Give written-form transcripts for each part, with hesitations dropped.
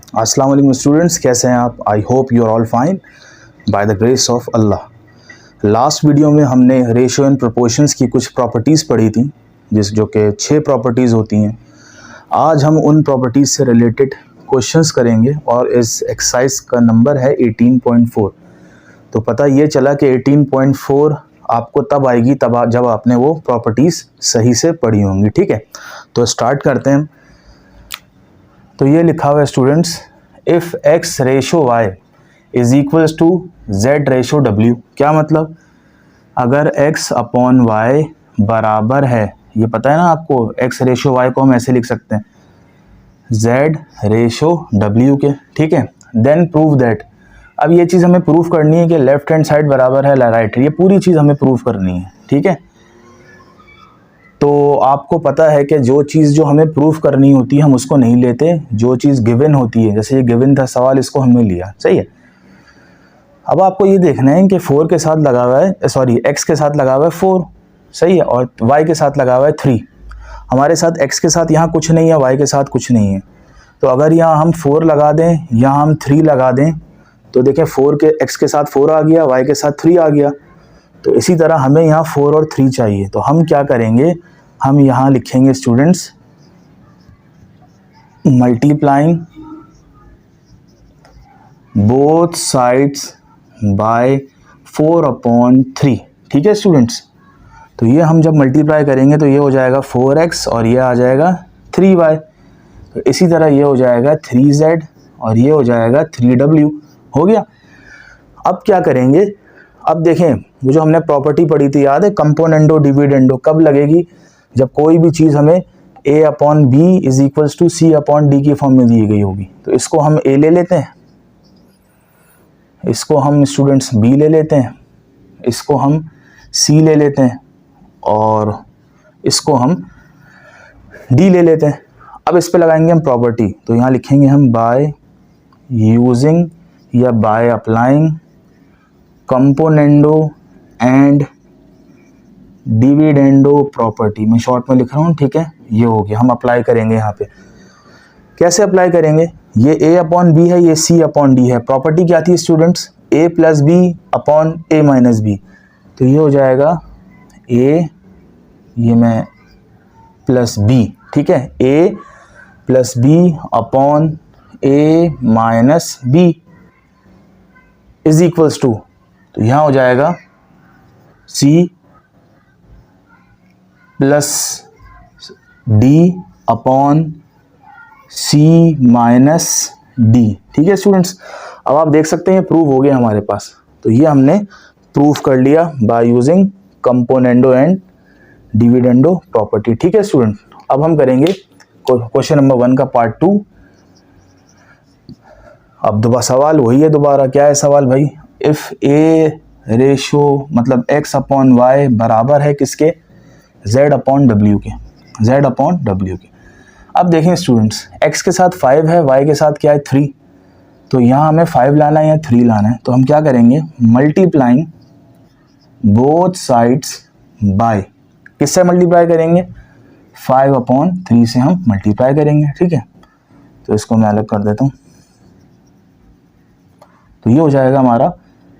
अस्सलाम वालेकुम स्टूडेंट्स, कैसे हैं आप? I hope you are all fine by the grace of Allah. Last video में हमने रेशियो एंड प्रोपोर्शंस की कुछ प्रॉपर्टीज़ पढ़ी थी, जो कि 6 प्रॉपर्टीज़ होती हैं। आज हम उन प्रॉपर्टीज़ से रिलेटेड क्वेश्चंस करेंगे और इस एक्सरसाइज का नंबर है 18.4। तो पता ये चला कि 18.4 आपको तब आएगी जब आपने वो प्रॉपर्टीज़ सही से पढ़ी होंगी। ठीक है, तो स्टार्ट करते हैं। तो ये लिखा हुआ है students, if x ratio y is equals to z ratio w। क्या मतलब? अगर x अपॉन y बराबर है, ये पता है ना आपको, x रेशो y को हम ऐसे लिख सकते हैं z रेशो w के। ठीक है, देन प्रूव दैट। अब ये चीज़ हमें प्रूफ करनी है कि लेफ्ट हैंड साइड बराबर है राइट, ये पूरी चीज़ हमें प्रूफ करनी है। ठीक है, तो आपको पता है कि जो चीज़ जो हमें प्रूफ करनी होती है हम उसको नहीं लेते, जो चीज़ गिवन होती है, जैसे ये गिवन था सवाल, इसको हमने लिया। सही है। अब आपको ये देखना है कि 4 के साथ लगा हुआ है, x के साथ लगा हुआ है 4, सही है, और y के साथ लगा हुआ है 3। हमारे साथ x के साथ यहाँ कुछ नहीं है, y के साथ कुछ नहीं है। तो अगर यहाँ हम 4 लगा दें, यहाँ हम 3 लगा दें, तो देखें 4 के x के साथ 4 आ गया, y के साथ 3 आ गया। तो इसी तरह हमें यहाँ 4 और 3 चाहिए। तो हम क्या करेंगे, हम यहाँ लिखेंगे students multiplying both sides by 4/3। ठीक है स्टूडेंट्स, तो ये हम जब मल्टीप्लाई करेंगे तो ये हो जाएगा 4x और ये आ जाएगा 3y। तो इसी तरह ये हो जाएगा 3z और ये हो जाएगा 3w। हो गया। अब क्या करेंगे, अब देखें वो जो हमने प्रॉपर्टी पढ़ी थी याद है, कंपोनेंडो डिविडेंडो कब लगेगी? जब कोई भी चीज़ हमें a/b is equals to c/d की फॉर्म में दी गई होगी। तो इसको हम a ले लेते हैं, इसको हम स्टूडेंट्स b ले लेते हैं, इसको हम c ले लेते हैं और इसको हम d ले लेते हैं। अब इस पे लगाएंगे हम प्रॉपर्टी। तो यहाँ लिखेंगे हम बाय यूजिंग या by applying componendo and dividendo property. मैं शॉर्ट में लिख रहा हूँ, ठीक है, ये हो गया। हम अप्लाई करेंगे यहाँ पे। कैसे अप्लाई करेंगे? ये a/b है, ये c/d है। प्रॉपर्टी क्या थी स्टूडेंट्स? a + b/a - b। तो ये हो जाएगा a, ये मैं प्लस b, ठीक है, a + b/a - b is equals to, तो यहाँ हो जाएगा c + d/c - d। ठीक है स्टूडेंट्स, अब आप देख सकते हैं प्रूफ हो गया हमारे पास। तो ये हमने प्रूफ कर लिया bye using componendo and dividendo property. ठीक है स्टूडेंट, अब हम करेंगे क्वेश्चन नंबर 1 का पार्ट 2। अब दोबारा सवाल वही है, दोबारा क्या है सवाल भाई? इफ़ a रेशो मतलब x/y बराबर है किसके? z/w के, z/w के। अब देखें स्टूडेंट्स, x के साथ 5 है, y के साथ क्या है 3। तो यहाँ हमें 5 लाना है या 3 लाना है। तो हम क्या करेंगे, मल्टीप्लाइंग बोथ साइड्स बाय, किससे मल्टीप्लाई करेंगे? 5/3 से हम मल्टीप्लाई करेंगे। ठीक है, तो इसको मैं अलग कर देता हूँ। तो ये हो जाएगा हमारा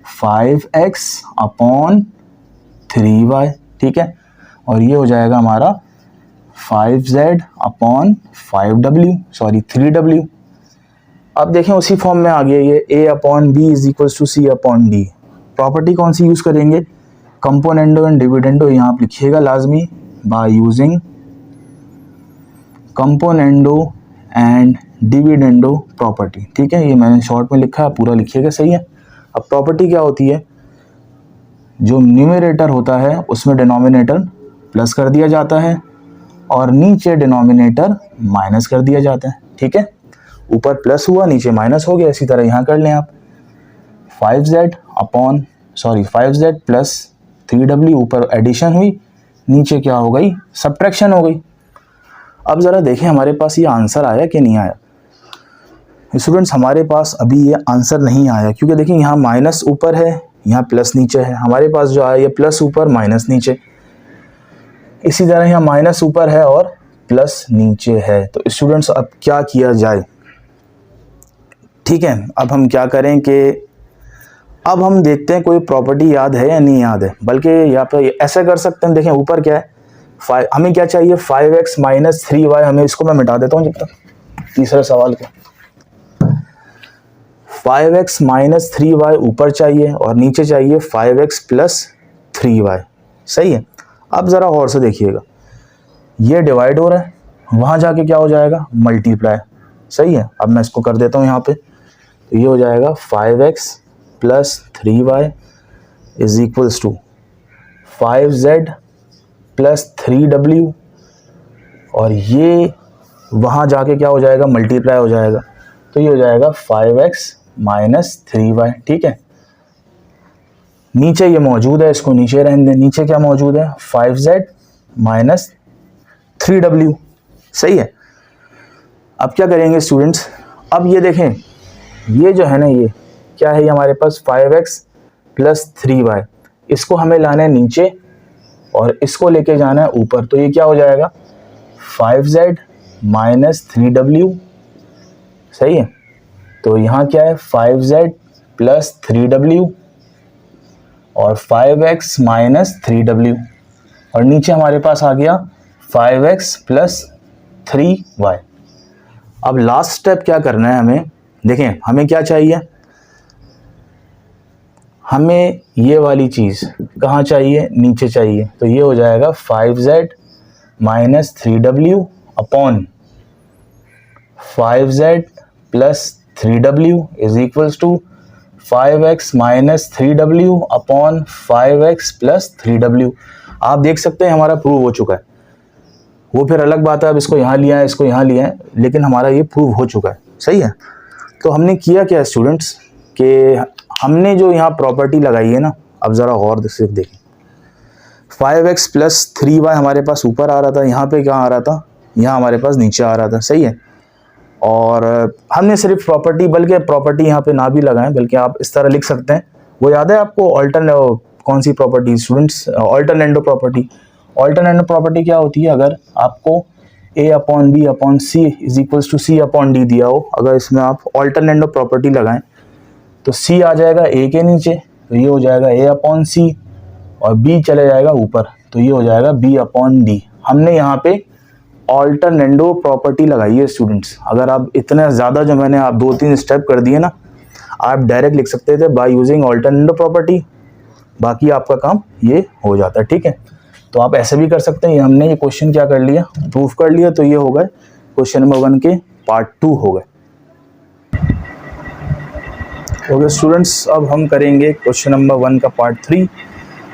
5x/3y। ठीक है, और ये हो जाएगा हमारा 3w। अब देखें उसी फॉर्म में आ गया ये a/b is equals to c/d। Property कौन सी यूज़ करेंगे? Componendo and dividendo. यहाँ आप लिखिएगा लाजमी by using componendo and dividendo property. ठीक है, ये मैंने शॉर्ट में लिखा है, पूरा लिखिएगा, सही है। अब प्रॉपर्टी क्या होती है? जो न्यूमरेटर होता है उसमें डिनोमिनेटर प्लस कर दिया जाता है और नीचे डिनोमिनेटर माइनस कर दिया जाता है। ठीक है, ऊपर प्लस हुआ, नीचे माइनस हो गया। इसी तरह यहाँ कर लें आप 5z प्लस 3w, ऊपर एडिशन हुई, नीचे क्या हो गई? सब्ट्रैक्शन हो गई। अब ज़रा देखें हमारे पास ये आंसर आया कि नहीं आया। स्टूडेंट्स, हमारे पास अभी ये आंसर नहीं आया क्योंकि देखिए यहाँ माइनस ऊपर है, यहाँ प्लस नीचे है। हमारे पास जो आया ये प्लस ऊपर माइनस नीचे, इसी तरह यहाँ माइनस ऊपर है और प्लस नीचे है। तो स्टूडेंट्स अब क्या किया जाए? ठीक है, अब हम क्या करें कि अब हम देखते हैं कोई प्रॉपर्टी याद है या नहीं याद है, बल्कि यहाँ पे ऐसा कर सकते हैं। देखें ऊपर क्या है, हमें क्या चाहिए 5x माइनस 3y। हमें इसको मैं मिटा देता हूँ जब तक तीसरे सवाल का। 5x माइनस 3y ऊपर चाहिए और नीचे चाहिए 5x प्लस 3y। सही है। अब ज़रा और से देखिएगा, ये डिवाइड हो रहा है, वहाँ जाके क्या हो जाएगा मल्टीप्लाई। सही है। अब मैं इसको कर देता हूँ यहाँ पे, तो ये हो जाएगा 5x plus 3y is equals to 5z plus 3w, और ये वहाँ जाके क्या हो जाएगा मल्टीप्लाई हो जाएगा, तो ये हो जाएगा 5x माइनस 3y। ठीक है, नीचे ये मौजूद है, इसको नीचे रहने दें। नीचे क्या मौजूद है 5z माइनस 3w। सही है। अब क्या करेंगे स्टूडेंट्स, अब ये देखें, ये जो है ना, ये क्या है, ये हमारे पास 5x प्लस 3y, इसको हमें लाना है नीचे और इसको लेके जाना है ऊपर। तो ये क्या हो जाएगा 5z माइनस 3w। सही है। तो यहाँ क्या है 5z प्लस 3w और 5x माइनस 3w, और नीचे हमारे पास आ गया 5x प्लस 3y। अब लास्ट स्टेप क्या करना है हमें, देखें हमें क्या चाहिए, हमें ये वाली चीज़ कहाँ चाहिए, नीचे चाहिए। तो ये हो जाएगा 5z minus 3w upon 5z plus 3w is equals to 5x minus 3w upon 5x plus 3w। आप देख सकते हैं हमारा प्रूव हो चुका है। वो फिर अलग बात है, अब इसको यहाँ लिया है, इसको यहाँ लिया है, लेकिन हमारा ये प्रूव हो चुका है। सही है। तो हमने किया क्या स्टूडेंट्स कि हमने जो यहाँ प्रॉपर्टी लगाई है ना, अब ज़रा गौर से देखें, 5x प्लस 3y हमारे पास ऊपर आ रहा था, यहाँ पे क्या आ रहा था, यहाँ हमारे पास नीचे आ रहा था। सही है। और हमने सिर्फ प्रॉपर्टी, बल्कि प्रॉपर्टी यहाँ पे ना भी लगाएं, बल्कि आप इस तरह लिख सकते हैं। वो याद है आपको कौन सी property students, alternendo property. Alternendo property क्या होती है, अगर आपको a upon b upon c is equals to c upon d दिया हो, अगर इसमें आप ऑल्टरनेटो प्रॉपर्टी लगाएं तो c आ जाएगा a के नीचे, तो ये हो जाएगा a अपॉन सी, और b चले जाएगा ऊपर, तो ये हो जाएगा b अपॉन डी। हमने यहाँ पे ऑल्टरनेटो प्रॉपर्टी लगाई है स्टूडेंट्स। अगर आप इतना ज़्यादा जो मैंने आप 2-3 स्टेप कर दिए ना, आप डायरेक्ट लिख सकते थे बाय यूजिंग ऑल्टरनेटो प्रॉपर्टी, बाकी आपका काम ये हो जाता है। ठीक है, तो आप ऐसे भी कर सकते हैं। हमने ये क्वेश्चन क्या कर लिया, प्रूफ कर लिया, तो ये हो गए क्वेश्चन नंबर 1 के पार्ट 2 हो गए। ओके स्टूडेंट्स, अब हम करेंगे क्वेश्चन नंबर 1 का पार्ट 3।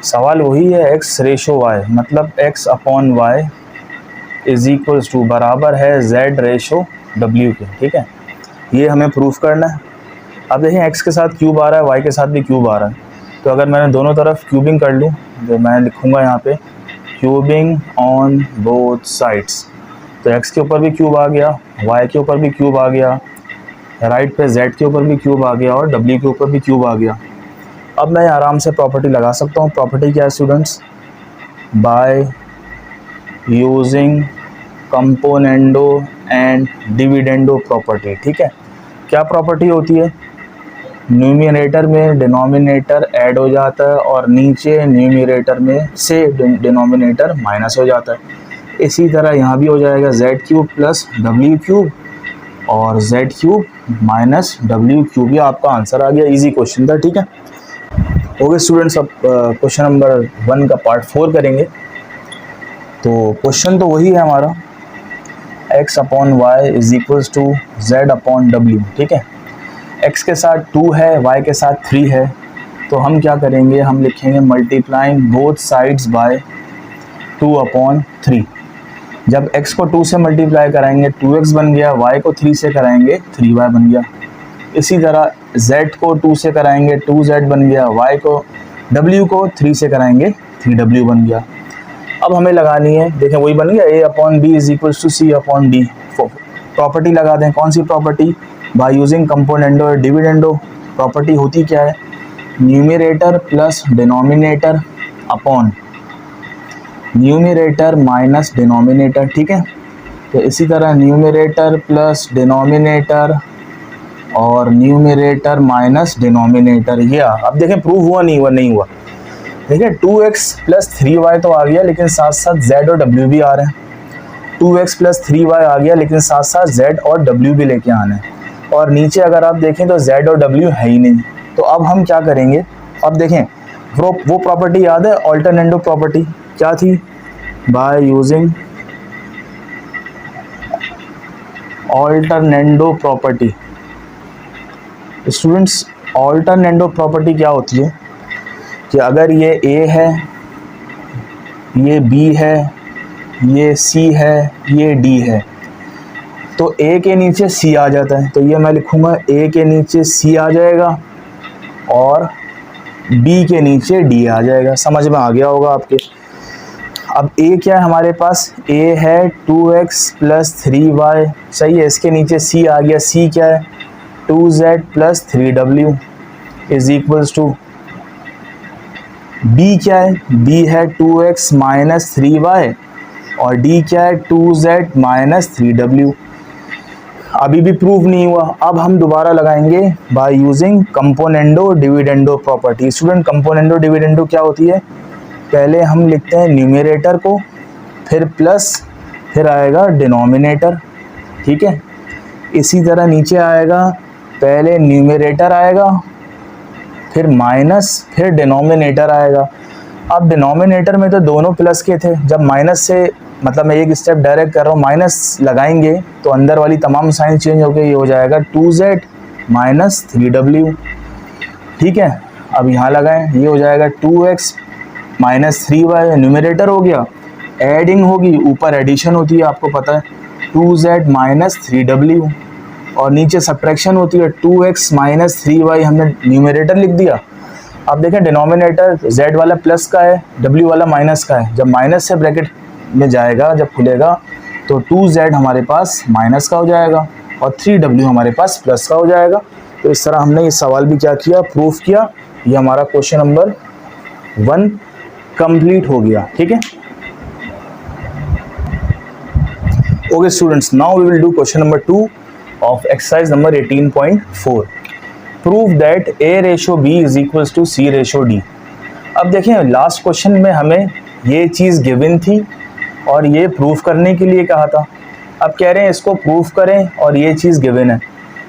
सवाल वही है, x रेशो y, मतलब x upon y is equals to बराबर है z रेशो w के। ठीक है, ये हमें प्रूफ करना है। अब देखें x के साथ क्यूब आ रहा है, y के साथ भी क्यूब आ रहा है, तो अगर मैंने दोनों तरफ क्यूबिंग कर लूँ, तो मैं लिखूँगा यहाँ पे क्यूबिंग ऑन बोथ साइड्स, तो x के ऊपर भी क्यूब आ गया, y के ऊपर भी क्यूब आ गया, राइट पे z के ऊपर भी क्यूब आ गया और w के ऊपर भी क्यूब आ गया। अब मैं आराम से प्रॉपर्टी लगा सकता हूँ। प्रॉपर्टी क्या है students, bye using componendo and dividendo property. ठीक है, क्या प्रॉपर्टी होती है, न्यूमरेटर में डिनोमिनेटर ऐड हो जाता है और नीचे न्यूमरेटर में से डिनोमिनेटर माइनस हो जाता है। इसी तरह यहाँ भी हो जाएगा z cube plus w cube और z cube minus w cube. ये आपका आंसर आ गया, इजी क्वेश्चन था। ठीक है, ओके स्टूडेंट्स, अब क्वेश्चन नंबर 1 का पार्ट 4 करेंगे। तो क्वेश्चन तो वही है हमारा, x upon y is equals to z upon w। ठीक है, x के साथ 2 है, y के साथ 3 है, तो हम क्या करेंगे, हम लिखेंगे multiplying both sides by 2 upon 3। जब x को 2 से मल्टीप्लाई कराएंगे 2x बन गया, y को 3 से कराएंगे 3y बन गया। इसी तरह z को 2 से कराएंगे 2z बन गया, y को w को 3 से कराएंगे 3w बन गया। अब हमें लगानी है, देखें वही बन गया, a upon b is equals to c upon d. Property लगा दें, कौन सी प्रॉपर्टी, बाय यूजिंग कंपोनेंडो और डिविडेंडो। प्रॉपर्टी होती क्या है, numerator plus denominator upon numerator minus denominator. ठीक है, तो इसी तरह न्यूमरेटर प्लस डिनोमिनेटर और न्यूमरेटर माइनस डिनोमिनेटर। ये अब देखें प्रूव हुआ नहीं हुआ, नहीं हुआ। देखिए 2x प्लस 3y तो आ गया, लेकिन साथ साथ z और w भी आ रहे हैं। 2x प्लस 3y आ गया, लेकिन साथ साथ z और w भी लेके आना है। और नीचे अगर आप देखें तो z और w है ही नहीं। तो अब हम क्या करेंगे, अब देखें वो प्रॉपर्टी याद है, ऑल्टरनेंडो प्रॉपर्टी क्या थी, by using alternendo property. Students alternendo property क्या होती है कि अगर ये a है, ये b है, ये c है, ये d है, तो a के नीचे c आ जाता है। तो ये मैं लिखूँगा a के नीचे c आ जाएगा और b के नीचे d आ जाएगा। समझ में आ गया होगा आपके। अब a क्या है हमारे पास, a है 2x प्लस 3y, सही है। इसके नीचे c आ गया, c क्या है 2z plus 3w is equals to b क्या है, b है 2x माइनस 3y और d क्या है 2z माइनस 3w। अभी भी प्रूव नहीं हुआ। अब हम दोबारा लगाएंगे bye using componendo dividendo property. Student componendo dividendo क्या होती है, पहले हम लिखते हैं न्यूमरेटर को, फिर प्लस, फिर आएगा डिनोमिनेटर, ठीक है। इसी तरह नीचे आएगा, पहले न्यूमरेटर आएगा, फिर माइनस, फिर डिनोमिनेटर आएगा। अब डिनोमिनेटर में तो दोनों प्लस के थे, जब माइनस से मतलब मैं एक स्टेप डायरेक्ट कर रहा हूँ, माइनस लगाएंगे तो अंदर वाली तमाम साइन चेंज हो गई, ये हो जाएगा 2z माइनस 3w, ठीक है। अब यहाँ लगाएं, ये हो जाएगा 2x माइनस 3y, न्यूमरेटर हो गया, एडिंग होगी, ऊपर एडिशन होती है आपको पता है, 2z माइनस 3w, और नीचे सब्ट्रैक्शन होती है 2x माइनस 3y, हमने न्यूमरेटर लिख दिया। अब देखें डिनोमिनेटर z वाला प्लस का है, w वाला माइनस का है। जब माइनस से ब्रैकेट में जाएगा, जब खुलेगा तो 2z हमारे पास माइनस का हो जाएगा और 3w हमारे पास प्लस का हो जाएगा। तो इस तरह हमने इस सवाल भी क्या किया, प्रूफ किया। ये हमारा क्वेश्चन नंबर 1 कंप्लीट हो गया, ठीक है। Okay students, now we will do question number 2 of exercise number 18.4. Prove that A ratio B is equals to C ratio D. अब देखें लास्ट क्वेश्चन में हमें ये चीज़ गिवन थी और ये प्रूफ करने के लिए कहा था। अब कह रहे हैं इसको प्रूफ करें और ये चीज़ गिवन है,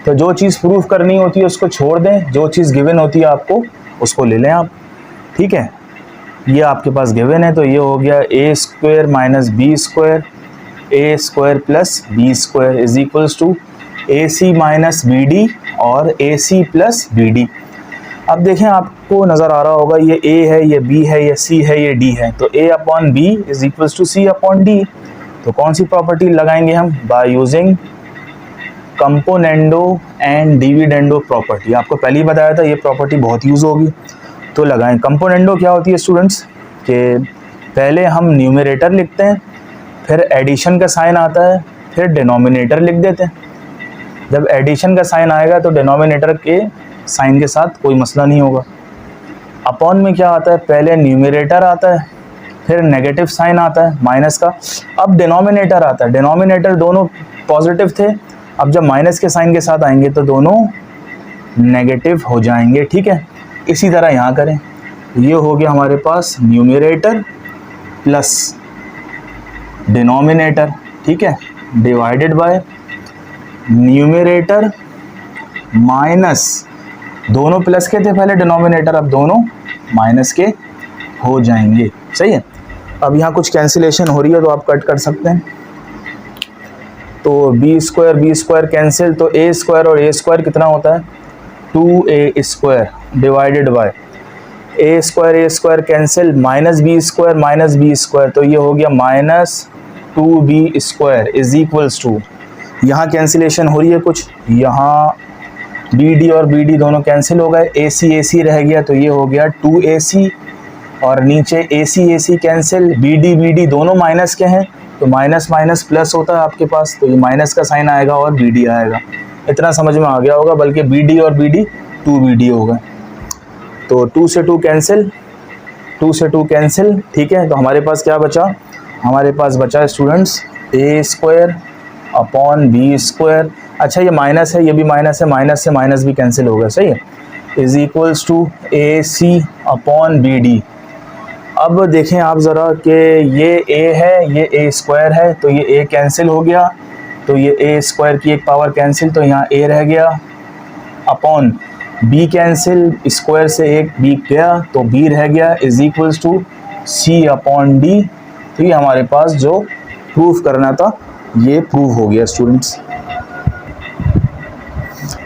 तो जो चीज़ प्रूफ करनी होती है उसको छोड़ दें, जो चीज़ गिवन होती है आपको उसको ले लें आप, ठीक है। ये आपके पास गिवन है, तो ये हो गया a square minus b square, a square plus b square is equals to a c minus b d और a c plus b d. अब देखें आपको नज़र आ रहा होगा, ये a है, ये b है, ये c है, ये d है, तो a upon b is equals to c upon d। तो कौन सी प्रॉपर्टी लगाएंगे हम, by using componendo and dividendo property. आपको पहले ही बताया था ये प्रॉपर्टी बहुत यूज़ होगी, तो लगाएं। कंपोनेंडो क्या होती है स्टूडेंट्स, कि पहले हम न्यूमरेटर लिखते हैं, फिर एडिशन का साइन आता है, फिर डिनोमिनेटर लिख देते हैं। जब एडिशन का साइन आएगा तो डिनोमिनेटर के साइन के साथ कोई मसला नहीं होगा। अपॉन में क्या आता है, पहले न्यूमरेटर आता है, फिर नेगेटिव साइन आता है माइनस का, अब डिनोमिनेटर आता है। डिनोमिनेटर दोनों पॉजिटिव थे, अब जब माइनस के साइन के साथ आएंगे तो दोनों नेगेटिव हो जाएंगे, ठीक है। इसी तरह यहाँ करें, ये हो गया हमारे पास न्यूमरेटर प्लस डिनोमिनेटर, ठीक है, डिवाइडेड बाय न्यूमरेटर माइनस, दोनों प्लस के थे पहले डिनोमिनेटर, अब दोनों माइनस के हो जाएंगे, सही है। अब यहाँ कुछ कैंसिलेशन हो रही है तो आप कट कर सकते हैं। तो बी स्क्वायर कैंसिल, तो ए स्क्वायर और ए स्क्वायर कितना होता है 2a square divided by a square cancel, minus b square, तो ये हो गया minus 2b square is equals to, यहाँ कैंसिलेशन हो रही है कुछ, यहाँ BD और BD दोनों कैंसिल हो गए, AC रह गया, तो ये हो गया 2AC, और नीचे AC कैंसिल, BD दोनों माइनस के हैं, तो माइनस माइनस प्लस होता है आपके पास, तो ये माइनस का साइन आएगा और BD आएगा। इतना समझ में आ गया होगा, बल्कि BD और BD 2BD होगा। तो 2 से 2 कैंसिल, ठीक है। तो हमारे पास क्या बचा, हमारे पास बचा students a square upon b square, अच्छा ये माइनस है, ये भी माइनस है, माइनस से माइनस भी कैंसिल हो गया, सही है। Is equals to a c upon b d. अब देखें आप ज़रा कि ये ए है, ये ए स्क्वायर है, तो ये ए कैंसिल हो गया, तो ये ए स्क्वायर की एक पावर कैंसिल, तो यहाँ ए रह गया, अपॉन बी कैंसिल, स्क्वायर से एक बी गया तो बी रह गया, is equals to c upon d. तो ये हमारे पास जो प्रूफ करना था ये प्रूव हो गया students.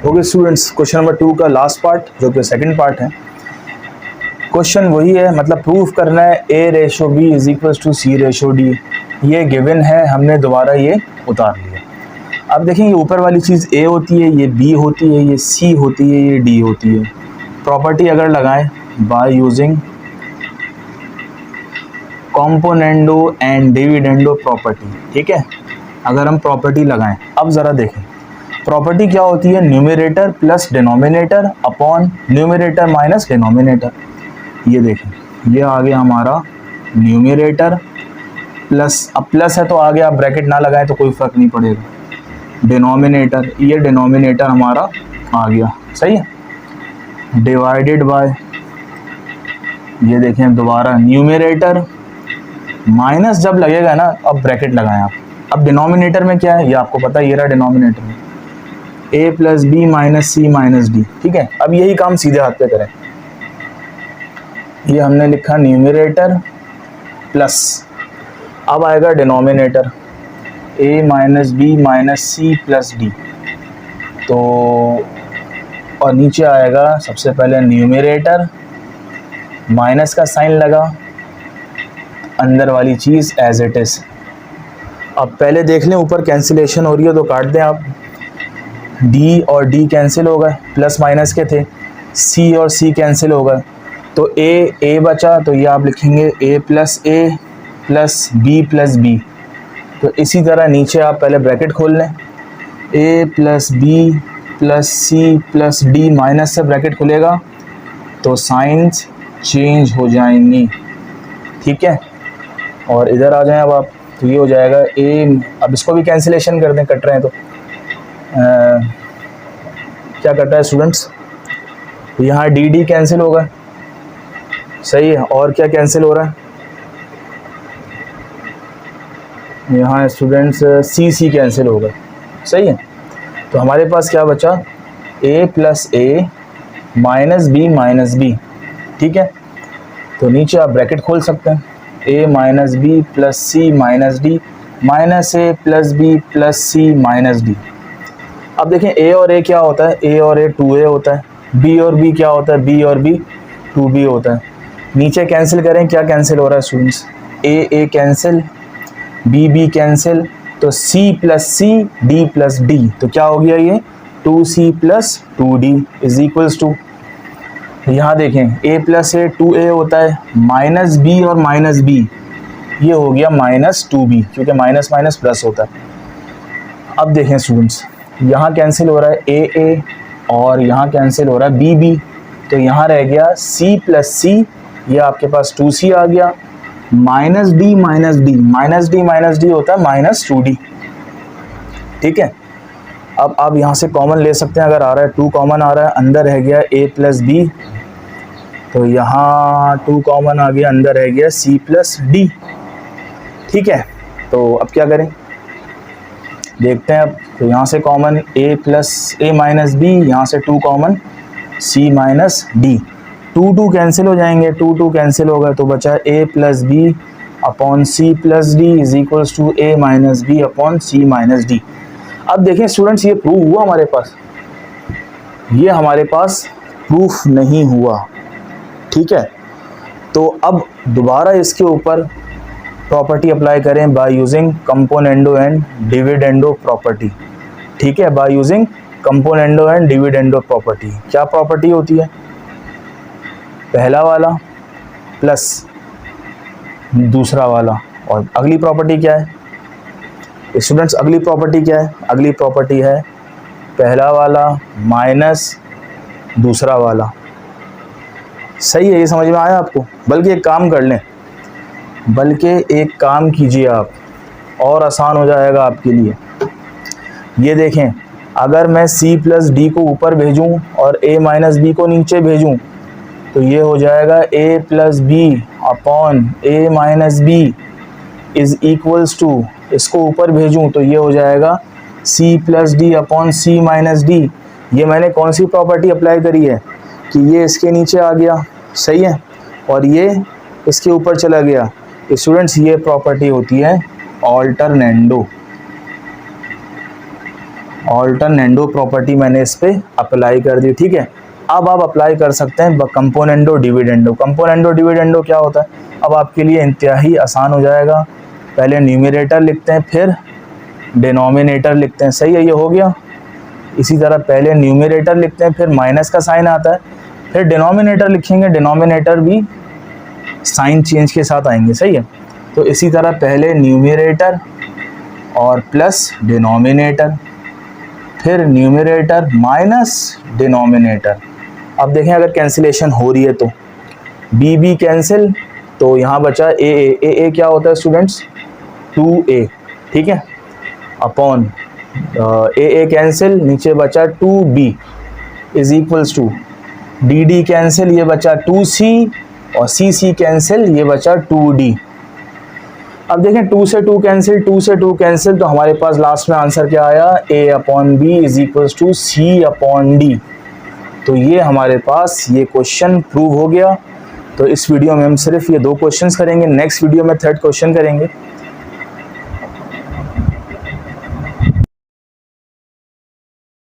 Okay students, question number 2 का लास्ट पार्ट जो कि सेकंड पार्ट है। क्वेश्चन वही है, मतलब प्रूफ करना है A ratio B is equals to C ratio D. ये गिवन है, हमने दोबारा ये उतार लिया। अब देखें ये ऊपर वाली चीज़ ए होती है, ये बी होती है, ये सी होती है, ये डी होती है। प्रॉपर्टी अगर लगाएं by using componendo and dividendo property, ठीक है, अगर हम प्रॉपर्टी लगाएं, अब ज़रा देखें प्रॉपर्टी क्या होती है, numerator plus denominator upon numerator minus denominator. ये देखें ये आ गया हमारा न्यूमरेटर प्लस, अब प्लस है तो आगे आप ब्रैकेट ना लगाएं तो कोई फ़र्क नहीं पड़ेगा, डिनोमिनेटर, ये डिनोमिनेटर हमारा आ गया, सही है, डिवाइडेड बाय, ये देखें दोबारा न्यूमरेटर माइनस जब लगेगा ना, अब ब्रैकेट लगाएं आप। अब डिनोमिनेटर में क्या है ये आपको पता है, ये रहा डिनोमिनेटर में a plus b minus c minus d, ठीक है। अब यही काम सीधे हाथ पे करें, ये हमने लिखा न्यूमरेटर प्लस, अब आएगा denominator a minus b minus c plus d, तो और नीचे आएगा सबसे पहले न्यूमरेटर, माइनस का साइन लगा, अंदर वाली चीज़ एज इट इज़। अब पहले देख लें ऊपर कैंसिलेशन हो रही है तो काट दें आप, d और d कैंसिल हो गए, प्लस माइनस के थे, c और c कैंसिल हो गए, तो a बचा, तो ये आप लिखेंगे a plus b plus b। तो इसी तरह नीचे आप पहले ब्रैकेट खोल लें, a plus b plus c plus d, minus से ब्रैकेट खुलेगा तो साइंस चेंज हो जाएंगी, ठीक है। और इधर आ जाएं अब आप, तो ये हो जाएगा a, अब इसको भी कैंसिलेशन कर दें, कट रहे हैं तो क्या कट रहा है स्टूडेंट्स, यहाँ डी कैंसिल होगा, सही है, और क्या कैंसिल हो रहा है यहाँ स्टूडेंट्स, सी कैंसिल होगा, सही है। तो हमारे पास क्या बचा, a plus a minus b, ठीक है। तो नीचे आप ब्रैकेट खोल सकते हैं, a minus b plus c minus d minus a plus b plus c minus d. अब देखें a और a क्या होता है, a और a 2a होता है, b और b क्या होता है, b और b 2b होता है। नीचे कैंसिल करें, क्या कैंसिल हो रहा है students, a cancel, b cancel, तो c प्लस सी d प्लस d, तो क्या हो गया ये 2c plus 2d is equals to, यहाँ देखें a प्लस ए 2a होता है, माइनस b और माइनस b, ये हो गया माइनस 2b, क्योंकि माइनस माइनस प्लस होता है। अब देखें स्टूडेंट्स, यहाँ कैंसिल हो रहा है a और यहाँ कैंसिल हो रहा है b, तो यहाँ रह गया c प्लस सी, ये आपके पास 2c आ गया, माइनस डी माइनस डी होता है माइनस 2d, ठीक है। अब आप यहाँ से कॉमन ले सकते हैं, अगर आ रहा है 2 कॉमन आ रहा है, अंदर रह गया a प्लस बी, तो यहाँ 2 कॉमन आ गया, अंदर रह गया c प्लस डी, ठीक है। तो अब क्या करें देखते हैं, अब तो यहाँ से कॉमन a माइनस बी, यहाँ से 2 common c minus d, 2 cancel हो जाएंगे, 2 कैंसिल हो गए, तो बचा a plus b upon c plus d is equals to a minus b upon c minus d. अब देखें स्टूडेंट्स, ये प्रूफ हुआ हमारे पास, ये हमारे पास प्रूफ नहीं हुआ, ठीक है। तो अब दोबारा इसके ऊपर प्रॉपर्टी अप्लाई करें bye using componendo and dividendo property, ठीक है, bye using componendo and dividendo property. क्या प्रॉपर्टी होती है, पहला वाला प्लस दूसरा वाला, और अगली प्रॉपर्टी क्या है स्टूडेंट्स, अगली प्रॉपर्टी क्या है, अगली प्रॉपर्टी है पहला वाला माइनस दूसरा वाला, सही है, ये समझ में आया आपको। बल्कि एक काम कर लें, बल्कि एक काम कीजिए आप, और आसान हो जाएगा आपके लिए। ये देखें, अगर मैं c प्लस डी को ऊपर भेजूँ और a माइनस बी को नीचे भेजूँ तो ये हो जाएगा a plus b upon a minus b is equals to, इसको ऊपर भेजूँ तो ये हो जाएगा c plus d upon c minus d. ये मैंने कौन सी प्रॉपर्टी अप्लाई करी है कि ये इसके नीचे आ गया, सही है, और ये इसके ऊपर चला गया। स्टूडेंट्स ये प्रॉपर्टी होती है ऑल्टरनेंडो। ऑल्टरनेंडो प्रॉपर्टी मैंने इस पे अप्लाई कर दी, ठीक है। अब आप अप्लाई कर सकते हैं कंपोनेंडो डिविडेंडो। कंपोनेंडो डिविडेंडो क्या होता है, अब आपके लिए इंतहाई आसान हो जाएगा। पहले न्यूमरेटर लिखते हैं फिर डिनोमिनेटर लिखते हैं, सही है, ये हो गया। इसी तरह पहले न्यूमरेटर लिखते हैं फिर माइनस का साइन आता है, फिर डिनोमिनेटर लिखेंगे, डिनोमिनेटर भी साइन चेंज के साथ आएंगे, सही है। तो इसी तरह पहले न्यूमरेटर और प्लस डिनोमिनेटर, फिर न्यूमरेटर माइनस डिनोमिनेटर। अब देखें अगर कैंसिलेशन हो रही है तो बी बी कैंसिल, तो यहाँ बचा ए क्या होता है स्टूडेंट्स 2a, ठीक है, अपॉन ए कैंसिल, नीचे बचा 2b is equals to d d cancel, ये बचा 2c और सी कैंसिल, ये बचा 2d। अब देखें 2 से 2 कैंसिल, 2 से 2 कैंसिल, तो हमारे पास लास्ट में आंसर क्या आया a upon b is equals to c upon d. तो ये हमारे पास ये क्वेश्चन प्रूव हो गया। तो इस वीडियो में हम सिर्फ ये 2 क्वेश्चंस करेंगे, नेक्स्ट वीडियो में थर्ड क्वेश्चन करेंगे।